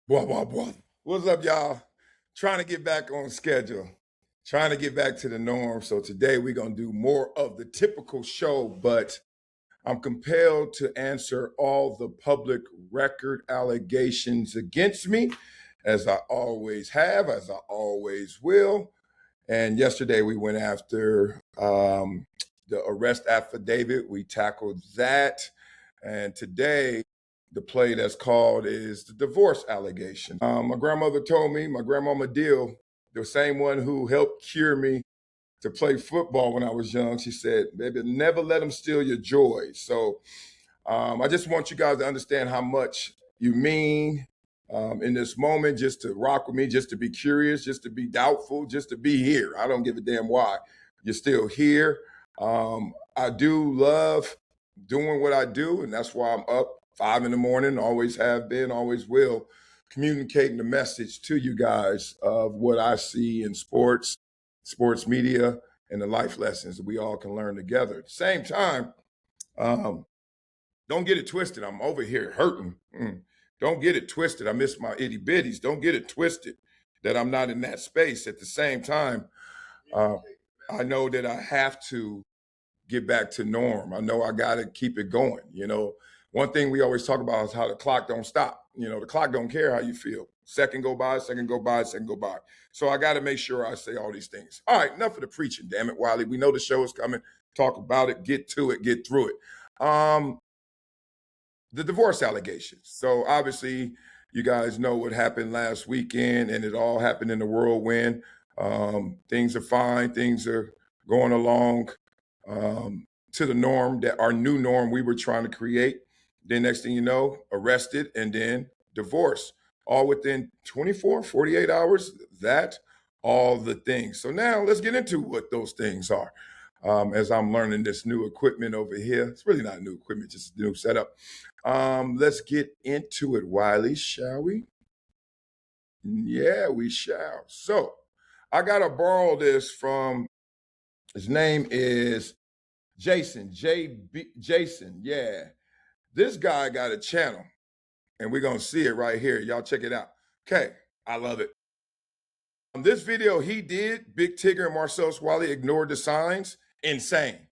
Blah, blah, blah. What's up, y'all? Trying to get back on schedule, trying to get back to the norm. So today we're going to do more of the typical show, but I'm compelled to answer all the public record allegations against me, as I always have, as I always will. And yesterday we went after the arrest affidavit. We tackled that. And today, the play that's called is the divorce allegation. My grandmother told me, my grandmama Deal, the same one who helped cure me to play football when I was young, she said, baby, never let them steal your joy. So I just want you guys to understand how much you mean in this moment, just to rock with me, just to be curious, just to be doubtful, just to be here. I don't give a damn why you're still here. I do love doing what I do, and that's why I'm up 5 in the morning, always have been, always will, communicating the message to you guys of what I see in sports, sports media, and the life lessons that we all can learn together. At the same time, um, don't get it twisted. I'm over here hurting. Don't get it twisted. I miss my itty bitties. Don't get it twisted that I'm not in that space. At the same time, uh, I know that I have to get back to norm. I know I got to keep it going. One thing we always talk about is how the clock don't stop. The clock don't care how you feel. Second go by, second go by, second go by. So I got to make sure I say all these things. All right, enough of the preaching, damn it, Wiley. We know the show is coming. Talk about it, get to it, get through it. The divorce allegations. So obviously, you guys know what happened last weekend, and it all happened in the whirlwind. Things are fine. Things are going along to the norm, that our new norm we were trying to create. Then next thing you know, arrested and then divorce, all within 24, 48 hours, that, all the things. So now let's get into what those things are. As I'm learning this new equipment over here, it's really not new equipment, just a new setup. Let's get into it, Wiley, shall we? Yeah, we shall. So I got to borrow this from, his name is Jason, Jason, yeah. This guy got a channel, and we're going to see it right here. Y'all check it out. Okay, I love it. This video he did, Big Tigger and Marcellus Wiley ignored the signs, insane.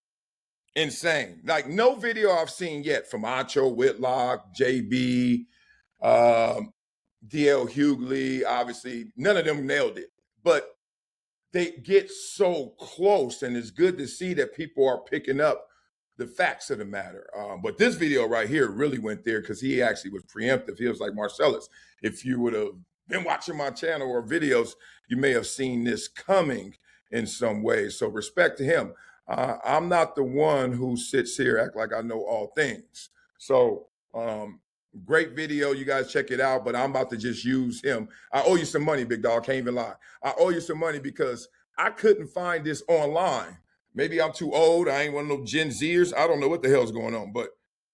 Insane. Like no video I've seen yet from Acho, Whitlock, JB, DL Hughley, obviously, none of them nailed it. But they get so close, and it's good to see that people are picking up the facts of the matter. But this video right here really went there because he actually was preemptive. He was like, Marcellus, if you would have been watching my channel or videos, you may have seen this coming in some way. So respect to him. I'm not the one who sits here, act like I know all things. So great video. You guys check it out, but I'm about to just use him. I owe you some money, big dog. Can't even lie. I owe you some money because I couldn't find this online. Maybe I'm too old. I ain't one of those Gen Zers. I don't know what the hell's going on, but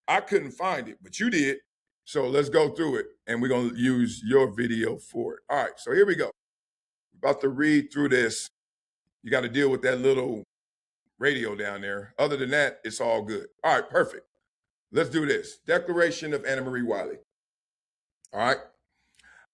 I couldn't find it, but you did. So let's go through it, and we're going to use your video for it. All right, so here we go. About to read through this. You got to deal with that little radio down there. Other than that, it's all good. All right, perfect. Let's do this. Declaration of Annemarie Wiley. All right.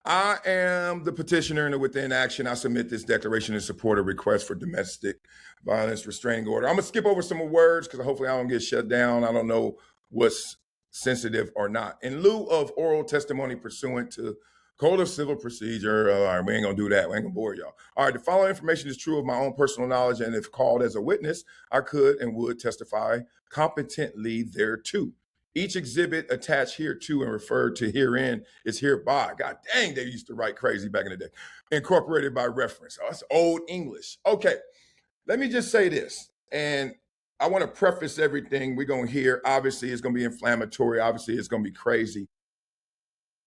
I am the petitioner, and within action, I submit this declaration in support of request for domestic violence restraining order. I'm going to skip over some words because hopefully I don't get shut down. I don't know what's sensitive or not. In lieu of oral testimony pursuant to Code of Civil Procedure, all right, we ain't going to do that. We ain't going to bore y'all. All right, the following information is true of my own personal knowledge, and if called as a witness, I could and would testify competently thereto. Each exhibit attached hereto and referred to herein is hereby. God dang, they used to write crazy back in the day. Incorporated by reference. Oh, that's old English. Okay, let me just say this. And I want to preface everything we're going to hear. Obviously, it's going to be inflammatory. Obviously, it's going to be crazy.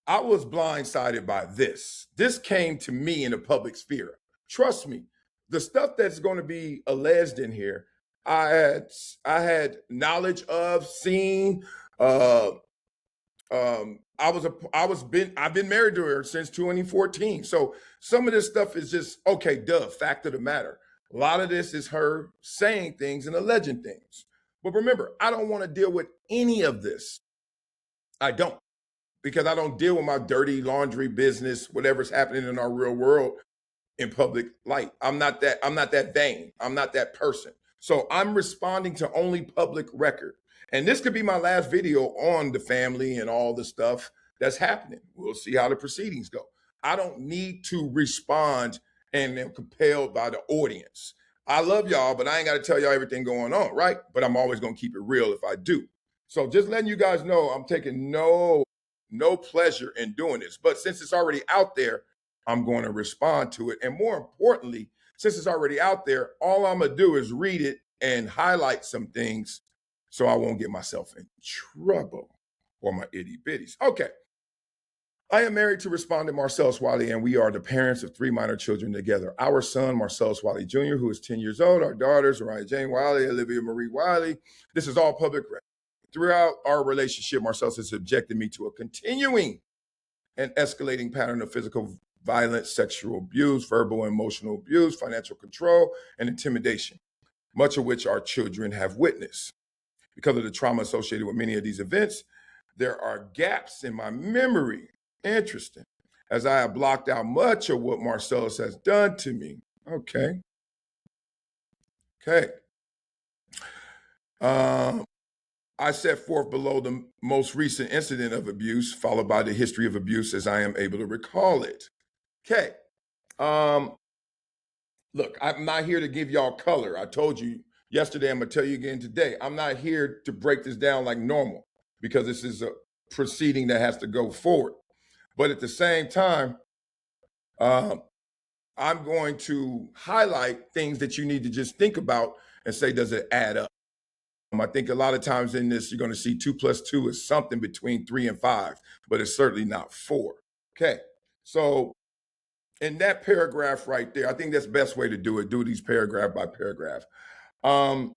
I was blindsided by this. This came to me in the public sphere. Trust me, the stuff that's going to be alleged in here, I had knowledge of, seen. I've been married to her since 2014. So some of this stuff is just, okay, duh, fact of the matter. A lot of this is her saying things and alleging things. But remember, I don't want to deal with any of this. I don't. because I don't deal with my dirty laundry business, whatever's happening in our real world in public light. I'm not that vain. I'm not that person. So I'm responding to only public record. And this could be my last video on the family and all the stuff that's happening. We'll see how the proceedings go. I don't need to respond and am compelled by the audience. I love y'all, but I ain't got to tell y'all everything going on, right? But I'm always going to keep it real if I do. So just letting you guys know, I'm taking no pleasure in doing this. But since it's already out there, I'm going to respond to it. And more importantly, since it's already out there, all I'm going to do is read it and highlight some things so I won't get myself in trouble or my itty bitties. Okay. I am married to respondent Marcellus Wiley, and we are the parents of 3 minor children together. Our son, Marcellus Wiley Jr., who is 10 years old, our daughters, Mariah Jane Wiley, Olivia Marie Wiley. This is all public record. Throughout our relationship, Marcellus has subjected me to a continuing and escalating pattern of physical violence, sexual abuse, verbal and emotional abuse, financial control, and intimidation, much of which our children have witnessed. Because of the trauma associated with many of these events, there are gaps in my memory. Interesting. As I have blocked out much of what Marcellus has done to me. Okay. I set forth below the most recent incident of abuse, followed by the history of abuse as I am able to recall it. Okay. Look, I'm not here to give y'all color. I told you yesterday, I'm going to tell you again today. I'm not here to break this down like normal because this is a proceeding that has to go forward. But at the same time, I'm going to highlight things that you need to just think about and say, does it add up? I think a lot of times in this, you're going to see 2 plus 2 is something between 3 and 5, but it's certainly not 4. Okay. So in that paragraph right there, I think that's the best way to do it. Do these paragraph by paragraph. The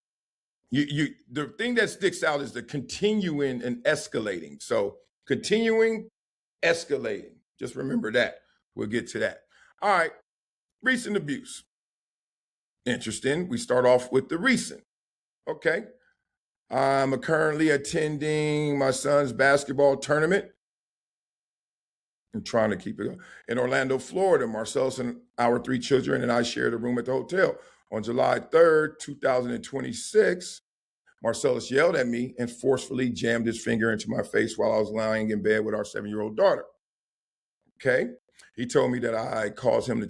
thing that sticks out is the continuing and escalating. So continuing, escalating. Just remember that. We'll get to that. All right. Recent abuse. Interesting. We start off with the recent. Okay. I'm currently attending my son's basketball tournament. I'm trying to keep it going. In Orlando, Florida. Marcellus and our 3 children and I shared a room at the hotel. On July 3rd, 2026, Marcellus yelled at me and forcefully jammed his finger into my face while I was lying in bed with our 7-year-old daughter. Okay. He told me that I caused him to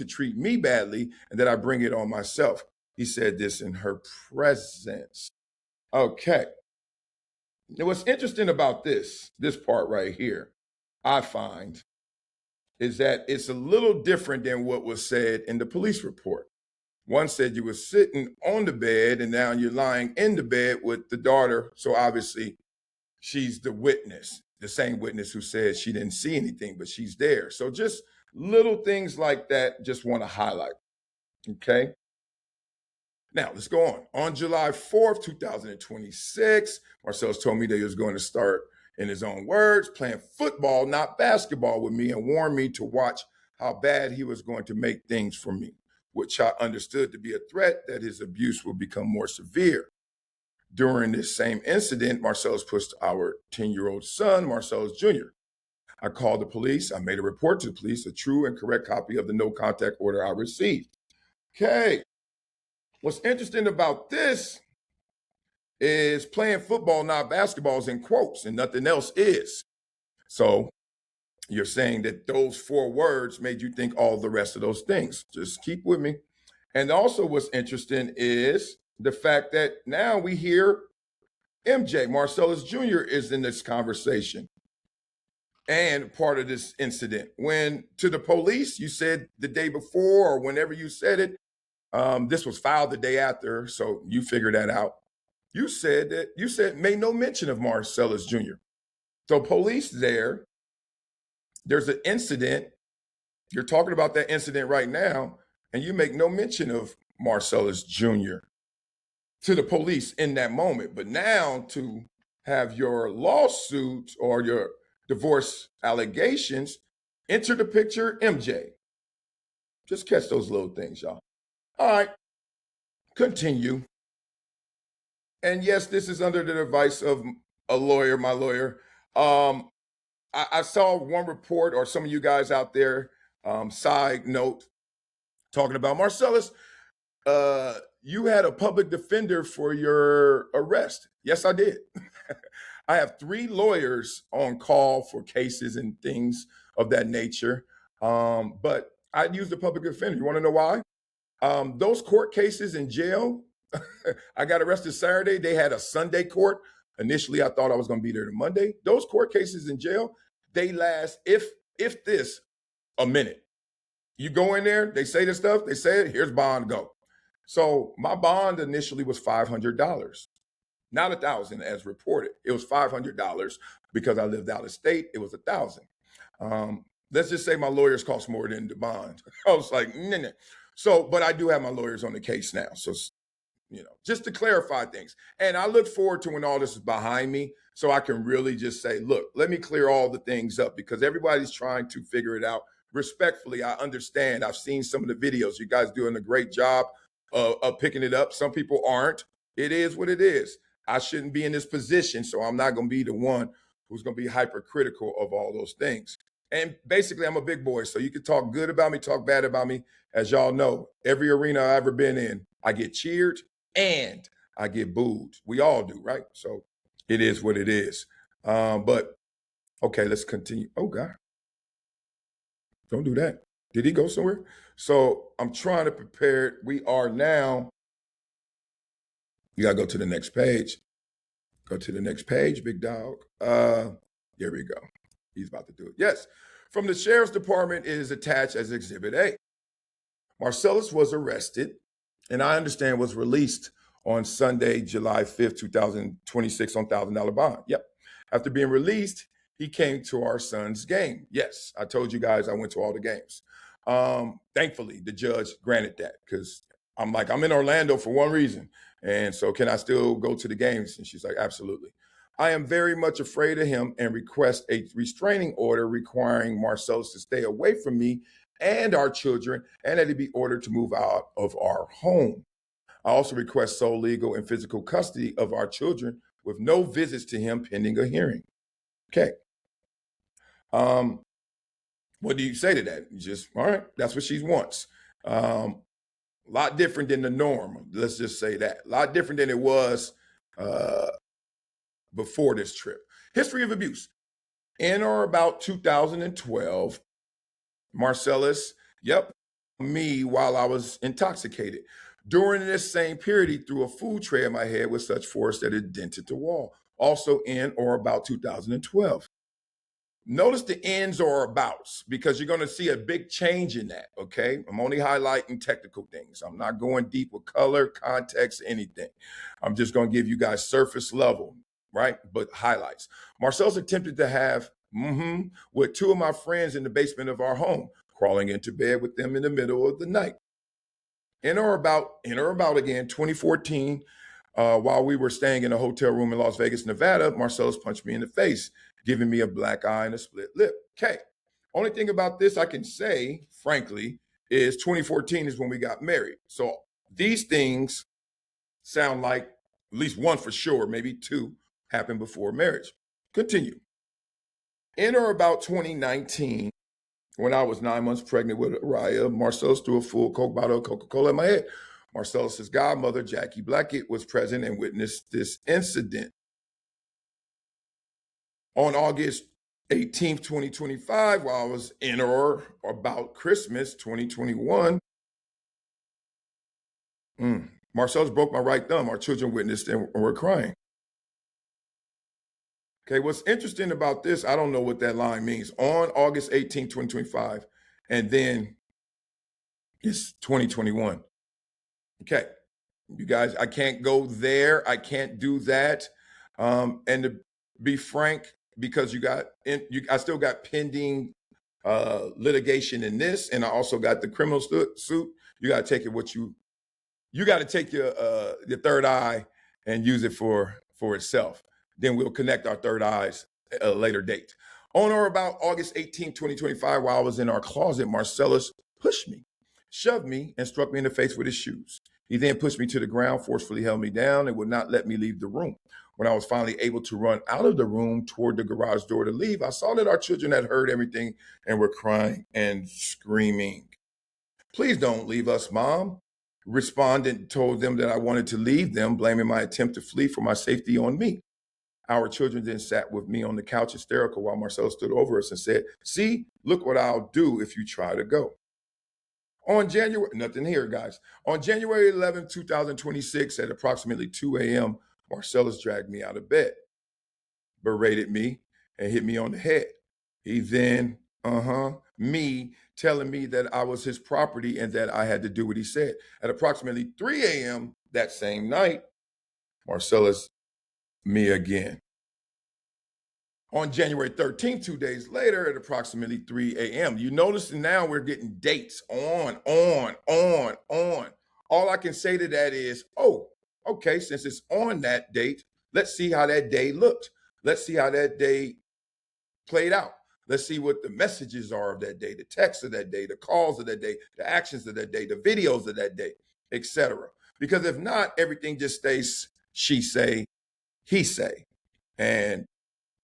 treat me badly and that I bring it on myself. He said this in her presence. Okay. Now, what's interesting about this part right here, I find, is that it's a little different than what was said in the police report. One said you were sitting on the bed and now you're lying in the bed with the daughter. So obviously she's the witness, the same witness who said she didn't see anything, but she's there. So just little things like that, just want to highlight. Okay. Now, let's go on. On July 4th, 2026, Marcellus told me that he was going to start, in his own words, playing football, not basketball with me, and warned me to watch how bad he was going to make things for me, which I understood to be a threat that his abuse would become more severe. During this same incident, Marcellus pushed our 10-year-old son, Marcellus Jr. I called the police. I made a report to the police, a true and correct copy of the no contact order I received. Okay. What's interesting about this is playing football, not basketball, is in quotes and nothing else is. So you're saying that those 4 words made you think all the rest of those things. Just keep with me. And also what's interesting is the fact that now we hear MJ, Marcellus Jr. is in this conversation and part of this incident. When to the police, you said the day before or whenever you said it, this was filed the day after, so you figure that out. You said made no mention of Marcellus Jr. So police there's an incident. You're talking about that incident right now, and you make no mention of Marcellus Jr. to the police in that moment. But now to have your lawsuit or your divorce allegations enter the picture, MJ. Just catch those little things, y'all. All right, continue. And yes, this is under the advice of a lawyer, my lawyer. Um, I saw one report, or some of you guys out there, side note, talking about Marcellus. You had a public defender for your arrest. Yes, I did. I have 3 lawyers on call for cases and things of that nature. But I used a public defender. You want to know why? Those court cases in jail, I got arrested Saturday. They had a Sunday court. Initially, I thought I was going to be there to Monday. Those court cases in jail, they last, if this, a minute. You go in there, they say this stuff, they say it, here's bond, go. So my bond initially was $500, not 1,000 as reported. It was $500 because I lived out of state. It was 1,000. Let's just say my lawyers cost more than the bond. I was like, nah. So, but I do have my lawyers on the case now. So, just to clarify things. And I look forward to when all this is behind me so I can really just say, look, let me clear all the things up, because everybody's trying to figure it out. Respectfully, I understand. I've seen some of the videos. You guys doing a great job of picking it up. Some people aren't. It is what it is. I shouldn't be in this position, so I'm not going to be the one who's going to be hypercritical of all those things. And basically, I'm a big boy, so you can talk good about me, talk bad about me. As y'all know, every arena I've ever been in, I get cheered and I get booed. We all do, right? So it is what it is. But okay, let's continue. Oh God, don't do that. Did he go somewhere? So I'm trying to prepare it. We are now. You gotta go to the next page. Go to the next page, big dog. There we go. He's about to do it. Yes. From the sheriff's department, it is attached as Exhibit A. Marcellus was arrested, and I understand was released on Sunday, July 5th, 2026 on $1,000 bond. Yep. After being released, he came to our son's game. Yes, I told you guys I went to all the games. Thankfully, the judge granted that, because I'm in Orlando for one reason. And so can I still go to the games? And she's like, absolutely. I am very much afraid of him and request a restraining order requiring Marcellus to stay away from me and our children, and that he be ordered to move out of our home. I also request sole legal and physical custody of our children with no visits to him pending a hearing. Okay. What do you say to that? You just, all right, that's what she wants. A lot different than the norm. Let's just say that. A lot different than it was before this trip. History of abuse. In or about 2012, Marcellus, me while I was intoxicated. During this same period, he threw a food tray at my head with such force that it dented the wall. Also in or about 2012. Notice the ends or abouts, because you're going to see a big change in that, okay? I'm only highlighting technical things. I'm not going deep with color, context, anything. I'm just going to give you guys surface level, right? But highlights. Marcellus attempted to have with 2 of my friends in the basement of our home, crawling into bed with them in the middle of the night. In or about again, 2014, while we were staying in a hotel room in Las Vegas, Nevada, Marcellus punched me in the face, giving me a black eye and a split lip. Okay. Only thing about this I can say, frankly, is 2014 is when we got married. So these things sound like at least one for sure, maybe 2 happened before marriage. Continue. In or about 2019, when I was 9 months pregnant with Araya, Marcellus threw a full Coke bottle of Coca-Cola at my head. Marcellus's godmother, Jackie Blackett, was present and witnessed this incident. On August 18th, 2025, while I was in or about Christmas 2021, Marcellus broke my right thumb. Our children witnessed and were crying. Okay, what's interesting about this, I don't know what that line means. On August 18th, 2025, and then it's 2021. Okay, you guys, I can't go there. I can't do that. And to be frank, because I still got pending litigation in this, and I also got the criminal suit. You got to take it you got to take your third eye and use it for itself. Then we'll connect our third eyes at a later date. On or about August 18, 2025, while I was in our closet, Marcellus pushed me, shoved me, and struck me in the face with his shoes. He then pushed me to the ground, forcefully held me down, and would not let me leave the room. When I was finally able to run out of the room toward the garage door to leave, I saw that our children had heard everything and were crying and screaming. "Please don't leave us, Mom." Respondent told them that I wanted to leave them, blaming my attempt to flee for my safety on me. Our children then sat with me on the couch hysterical while Marcellus stood over us and said, "See, look what I'll do if you try to go." On January, nothing here, guys. On January 11th, 2026, at approximately 2 a.m., Marcellus dragged me out of bed, berated me, and hit me on the head. He then, me telling me that I was his property and that I had to do what he said. At approximately 3 a.m. that same night, Marcellus, me again. On January 13th, 2 days later, at approximately 3 a.m. You notice now we're getting dates on. All I can say to that is, oh, okay, since it's on that date, let's see how that day looked. Let's see how that day played out. Let's see what the messages are of that day, the texts of that day, the calls of that day, the actions of that day, the videos of that day, etc. Because if not, everything just stays she say, he say. And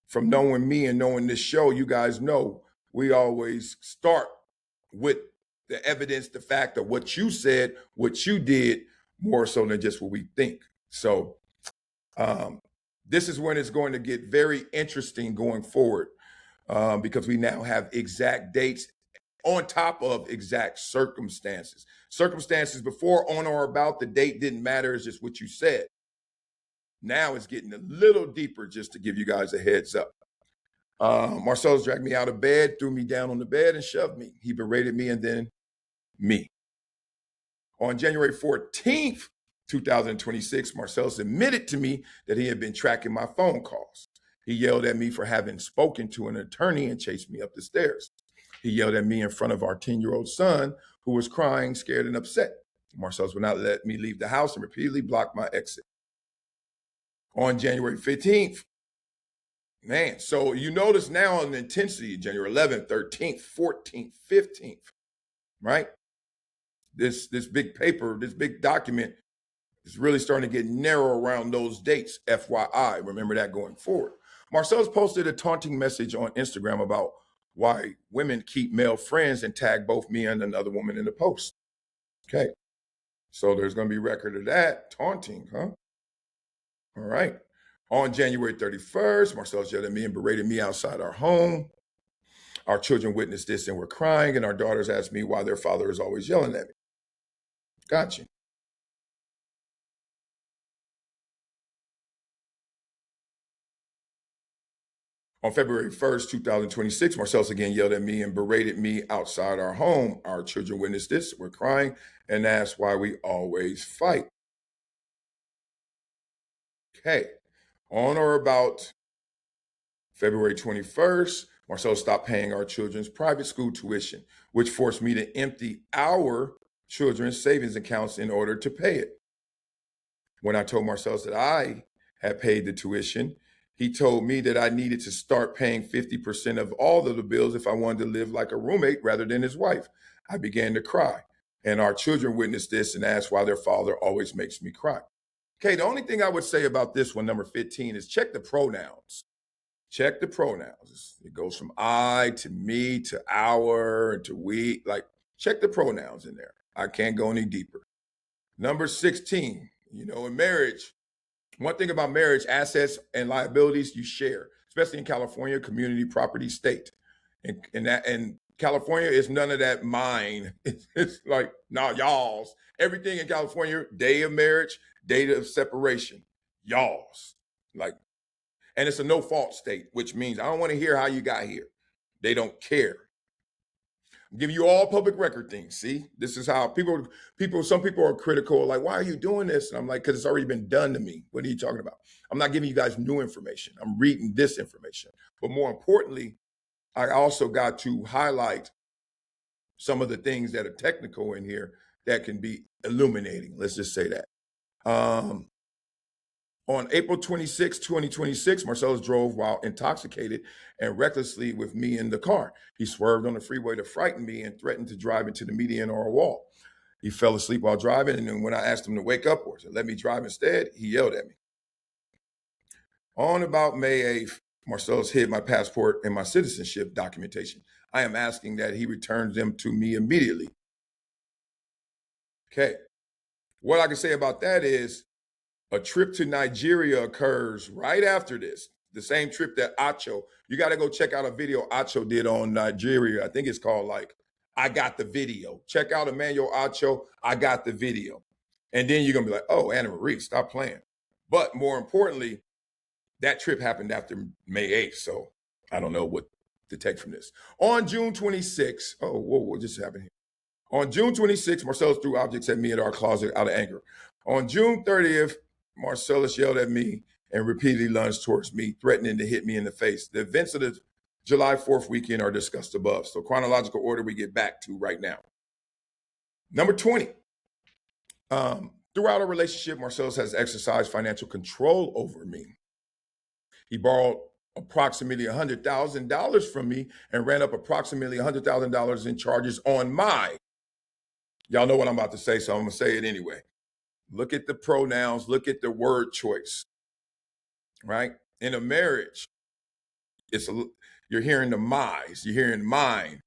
from knowing me and knowing this show, you guys know we always start with the evidence, the fact of what you said, what you did, more so than just what we think. So this is when it's going to get very interesting going forward, because we now have exact dates on top of exact circumstances. Circumstances before, on or about the date didn't matter. It's just what you said. Now it's getting a little deeper, just to give you guys a heads up. Marcellus dragged me out of bed, threw me down on the bed, and shoved me. He berated me and then me. On January 14th, 2026, Marcellus admitted to me that he had been tracking my phone calls. He yelled at me for having spoken to an attorney and chased me up the stairs. He yelled at me in front of our 10-year-old son, who was crying, scared, and upset. Marcellus would not let me leave the house and repeatedly blocked my exit. On January 15th, man, so you notice now on the intensity, January 11th, 13th, 14th, 15th, right? This big paper, this big document is really starting to get narrow around those dates, FYI. Remember that going forward. Marcellus posted a taunting message on Instagram about why women keep male friends and tagged both me and another woman in the post. Okay, so there's going to be record of that. Taunting, huh? All right. On January 31st, Marcellus yelled at me and berated me outside our home. Our children witnessed this and were crying, and our daughters asked me why their father is always yelling at me. Gotcha. On February 1st, 2026, Marcellus again yelled at me and berated me outside our home. Our children witnessed this, were crying, and asked why we always fight. Okay. On or about February 21st, Marcellus stopped paying our children's private school tuition, which forced me to empty our children's savings accounts in order to pay it. When I told Marcellus that I had paid the tuition, he told me that I needed to start paying 50% of all of the bills if I wanted to live like a roommate rather than his wife. I began to cry, and our children witnessed this and asked why their father always makes me cry. Okay, the only thing I would say about this one, number 15, is check the pronouns. Check the pronouns. It goes from I to me to our to we. Like, check the pronouns in there. I can't go any deeper. Number 16, in marriage, one thing about marriage, assets and liabilities you share, especially in California, community property state. And California is none of that mine. It's like, nah, y'all's. Everything in California, day of marriage, date of separation, y'all's. Like, and it's a no-fault state, which means I don't want to hear how you got here. They don't care. I'm giving you all public record things. See, this is how some people are critical, like, why are you doing this? And I'm like, because it's already been done to me. What are you talking about? I'm not giving you guys new information. I'm reading this information. But more importantly, I also got to highlight some of the things that are technical in here that can be illuminating. Let's just say that. On April 26, 2026, Marcellus drove while intoxicated and recklessly with me in the car. He swerved on the freeway to frighten me and threatened to drive into the median or a wall. He fell asleep while driving, and then when I asked him to wake up or to let me drive instead, he yelled at me. On about May 8th, Marcellus hid my passport and my citizenship documentation. I am asking that he returns them to me immediately. Okay. What I can say about that is a trip to Nigeria occurs right after this. The same trip that Acho, you got to go check out a video Acho did on Nigeria. I think it's called like, I Got the Video. Check out Emmanuel Acho, I Got the Video. And then you're going to be like, oh, Annemarie, stop playing. But more importantly, that trip happened after May 8th. So I don't know what to take from this. On June 26th, what just happened here? On June 26th, Marcellus threw objects at me in our closet out of anger. On June 30th, Marcellus yelled at me and repeatedly lunged towards me, threatening to hit me in the face. The events of the July 4th weekend are discussed above. So chronological order we get back to right now. Number 20. Throughout our relationship, Marcellus has exercised financial control over me. He borrowed approximately $100,000 from me and ran up approximately $100,000 in charges on my. Y'all know what I'm about to say, so I'm going to say it anyway. Look at the pronouns, look at the word choice, right? In a marriage, you're hearing the my's, you're hearing mine.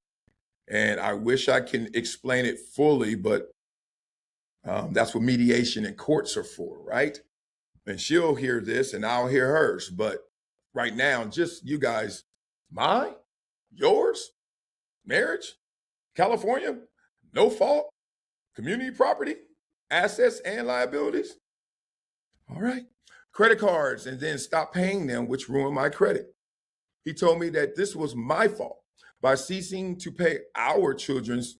And I wish I can explain it fully, but that's what mediation and courts are for, right? And she'll hear this and I'll hear hers. But right now, just you guys, mine, yours, marriage, California, no fault, community property, assets and liabilities. All right. Credit cards and then stop paying them, which ruined my credit. He told me that this was my fault by ceasing to pay our children's,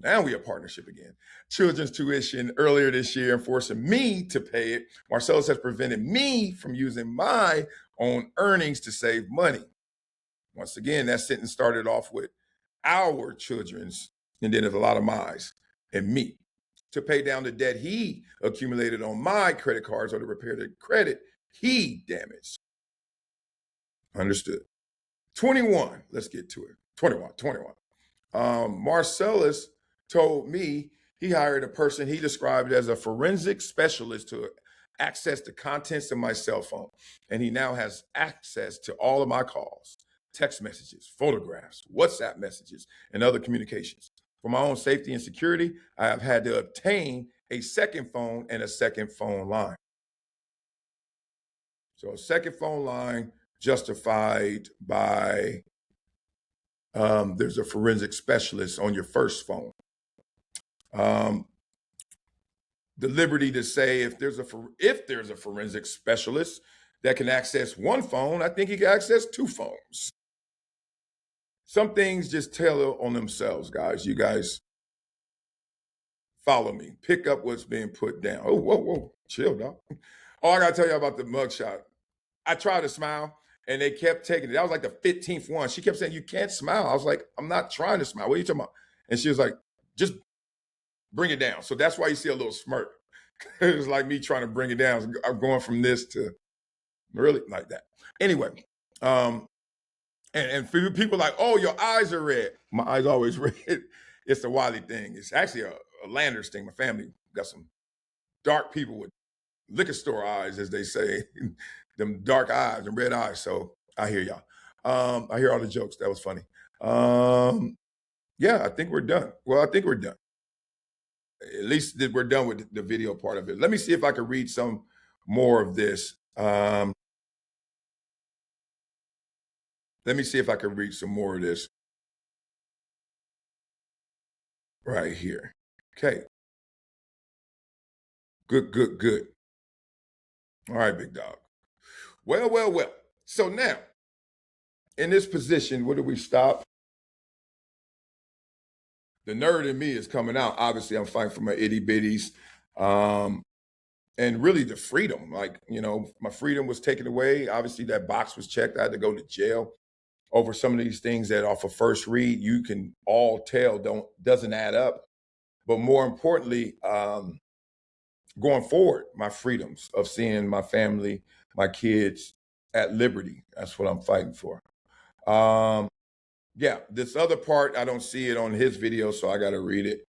now we have partnership again, children's tuition earlier this year and forcing me to pay it. Marcellus has prevented me from using my own earnings to save money. Once again, that sentence started off with our children's, and then there's a lot of my's and me, to pay down the debt he accumulated on my credit cards or to repair the credit he damaged. Understood. 21, let's get to it. 21. Marcellus told me he hired a person he described as a forensic specialist to access the contents of my cell phone. And he now has access to all of my calls, text messages, photographs, WhatsApp messages, and other communications. For my own safety and security, I have had to obtain a second phone and a second phone line. So a second phone line justified by there's a forensic specialist on your first phone. The liberty to say if there's a forensic specialist that can access one phone, I think he can access two phones. Some things just tell on themselves, guys. You guys follow me. Pick up what's being put down. Oh, whoa, chill, dog. Oh, I gotta tell you about the mugshot. I tried to smile and they kept taking it. That was like the 15th one. She kept saying, you can't smile. I was like, I'm not trying to smile. What are you talking about? And she was like, just bring it down. So that's why you see a little smirk. It was like me trying to bring it down. I'm going from this to really like that. Anyway, and for people like, oh, your eyes are red. My eyes always red. It's the Wiley thing. It's actually a Landers thing. My family got some dark people with liquor store eyes, as they say, them dark eyes and red eyes. So I hear y'all. I hear all the jokes. That was funny. Yeah, I think we're done. Well, I think we're done. At least we're done with the video part of it. Let me see if I can read some more of this. Let me see if I can read some more of this right here. Okay. Good. All right, big dog. Well. So now, in this position, where do we stop? The nerd in me is coming out. Obviously, I'm fighting for my itty bitties. And really the freedom. Like, my freedom was taken away. Obviously, that box was checked. I had to go to jail over some of these things that off of first read, you can all tell doesn't add up. But more importantly, going forward, my freedoms of seeing my family, my kids at liberty. That's what I'm fighting for. Yeah, this other part, I don't see it on his video, so I got to read it.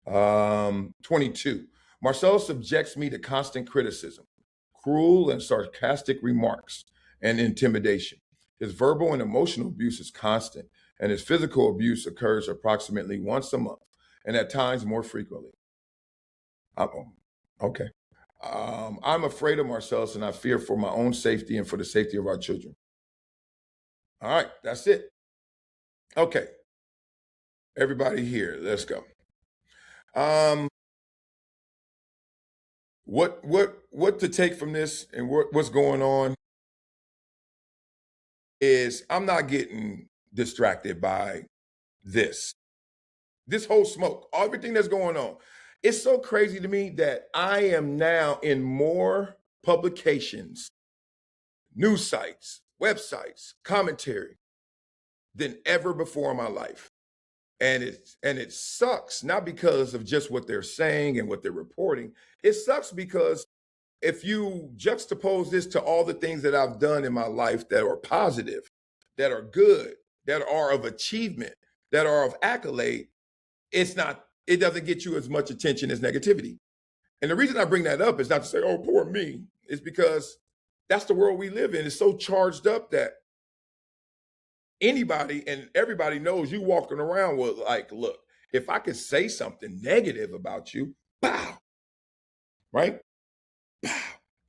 22. Marcellus subjects me to constant criticism, cruel and sarcastic remarks, and intimidation. His verbal and emotional abuse is constant, and his physical abuse occurs approximately once a month, and at times more frequently. Okay. I'm afraid of Marcellus, and I fear for my own safety and for the safety of our children. All right, that's it. Okay, everybody here, let's go. Um, what to take from this and what's going on is I'm not getting distracted by this. This whole smoke, everything that's going on. It's so crazy to me that I am now in more publications, news sites, websites, commentary than ever before in my life. And it sucks, not because of just what they're saying and what they're reporting. It sucks because if you juxtapose this to all the things that I've done in my life that are positive, that are good, that are of achievement, that are of accolade, it doesn't get you as much attention as negativity. And the reason I bring that up is not to say, oh, poor me. It's because that's the world we live in. It's so charged up that anybody and everybody knows you walking around with like, look, if I could say something negative about you, pow, right? Pow.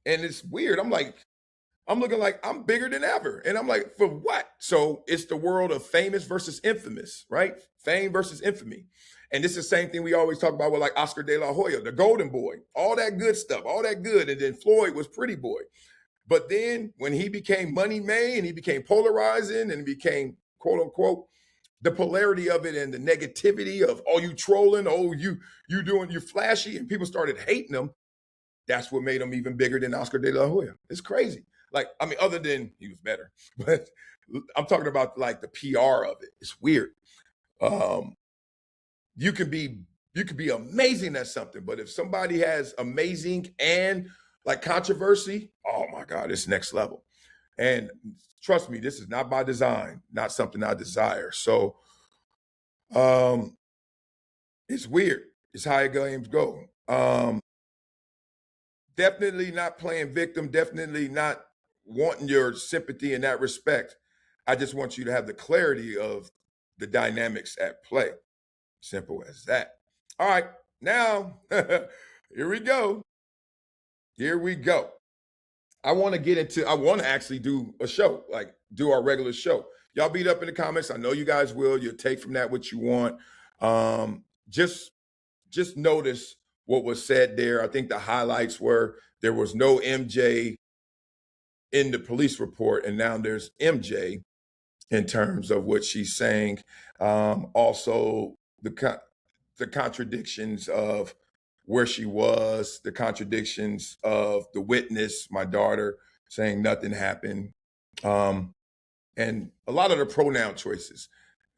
And it's weird. I'm looking like I'm bigger than ever. And I'm like, for what? So it's the world of famous versus infamous, right? Fame versus infamy. And this is the same thing we always talk about with like Oscar de la Hoya, the golden boy, all that good stuff, all that good. And then Floyd was pretty boy. But then when he became money made and he became polarizing and he became quote unquote the polarity of it and the negativity of oh you trolling, oh you flashy, and people started hating him, that's what made him even bigger than Oscar de la Hoya. It's crazy. Like, I mean, other than he was better, but I'm talking about like the PR of it. It's weird. Um, you can be amazing at something, but if somebody has amazing and like controversy, oh my God, it's next level. And trust me, this is not by design, not something I desire. So um it's weird. It's how games go. Definitely not playing victim, definitely not wanting your sympathy in that respect. I just want you to have the clarity of the dynamics at play. Simple as that. All right, now here we go. Here we go. I want to actually do a show, like do our regular show. Y'all beat up in the comments. I know you guys will. You'll take from that what you want. Um, just just notice what was said there. I think the highlights were there was no MJ in the police report, and now there's MJ in terms of what she's saying. Also, the contradictions of where she was, the contradictions of the witness, my daughter, saying nothing happened, um, and a lot of the pronoun choices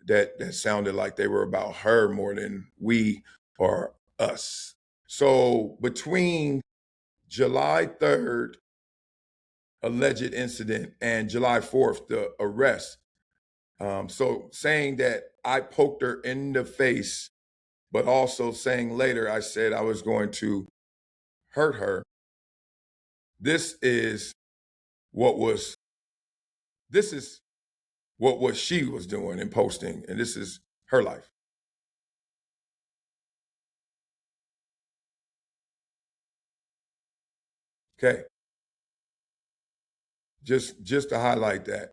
that sounded like they were about her more than we or us. So between July 3rd, alleged incident, and July 4th, the arrest, so saying that I poked her in the face, but also saying later I said I was going to hurt her. This is what was this is what she was doing and posting, and this is her life. Okay. Just to highlight that.